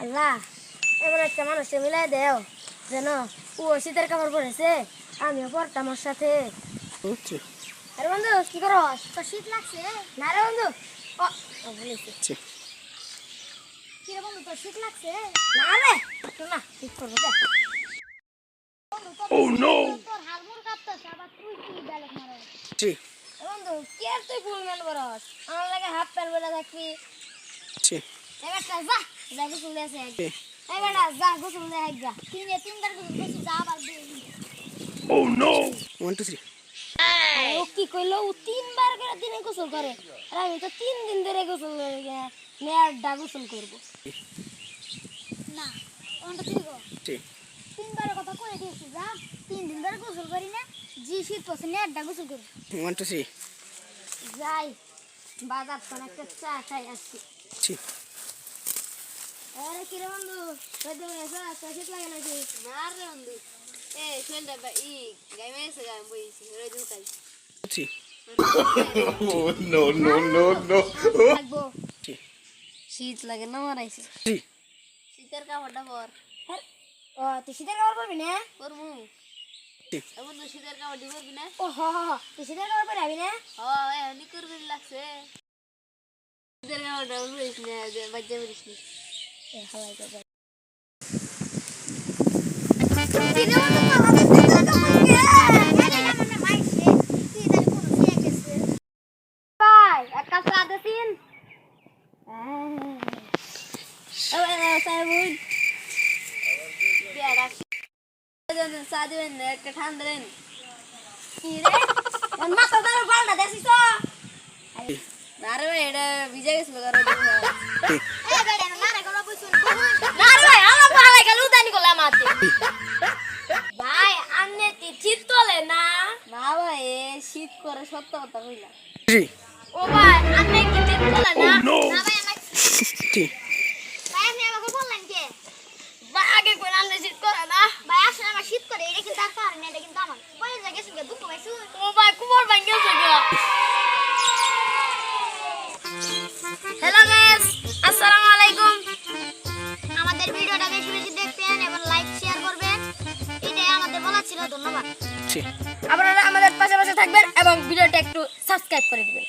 আল্লাহ এমন একটা মানুষকে মিলাই দেও যেন ও শীতের কাপড় পরেছে আমিও পরতাম ওর সাথে। আরে বন্ধু কি করো? তোর শীত লাগছে? না রে বন্ধু। ও বলেছে কি রে বন্ধু, তোর শীত লাগছে? না রে না, শীত করবো তোর হারমোন কাঁপতেছে, আবার তুই কি ডায়লগ মারো? বন্ধু কি আর তুই ফুল ম্যান করস? আমার লাগে হাফ প্যান্ট পরে থাকবি। এবারটা যা যা গোসল দিয়ে আসে একবার। এবারটা যা গোসল দিয়ে একবার। তিনবার গোসল যা আবার দিয়ে। Oh no! 1 2 3. ও কি কইলো? ও তিনবার করে দিনে গোসল করে, আর আমি তো 3 দিন ধরে গোসল করে মেয়ারডা গোসল করব না। ওটা ঠিক গো। তিনবার কথা কই দিয়েছি, যা 3 দিন ধরে গোসল করি না, জি শীত পছন্দ মেয়ারডা গোসল করব। 1 2 3. যাই বাজার কোন একটা চা খাই আসছি। আরে কি রে বন্ধু, কইতে এসা শীত লাগে নাকি? না রে বন্ধু, এ শরীরটা গাইমে এসে গাইম বইছি রই দুটাই। Oh no no no no. লাগবো শীত লাগে না মারাইছে। শীতের কাপড়টা পর। ও তুই শীতের কাপড় পরবি না? পরমু। এখন তো শীতের কাপড় দিব কি না? ও হ হ তুই শীতের কাপড় পরে আবি না? হ এমনি করবি লাগছে। শীতের কাপড়টা পরিস না, বাজ্জা পরিস না। এ হালাই তো ভাই। একটা ঠান্ডা দেন মাথা ধরে পাল্টা দেখছিস তো? আরে ভাই এটা ভিজে গেছিল ভাই। আপনি কি শীত তোলে না? না ভাই শীত করে সত্য কথা কইলা। ও ভাই আপনি কি শীত তোলে না? না ভাই আমার ভাই আপনি আমাকে বললেন কে? ভাই আগে কই আপনি শীত করে না? ভাই আসলে আমার শীত করে, এটা কিন্তু আর কারণ এটা কিন্তু আমার কই জায়গা শুনে দুঃখ পাইছো। ও ভাই কুমার ভাই গেছে গা। হ্যালো গাইস, আসসালামু আলাইকুম। আমাদের ভিডিওটা বেশি বেশি দেখবেন এবং লাইক শেয়ার করবেন, এটাই আমাদের বলা ছিল। ধন্যবাদ। আপনারা আমাদের পাশে থাকবেন এবং ভিডিওটা একটু সাবস্ক্রাইব করে দিবেন।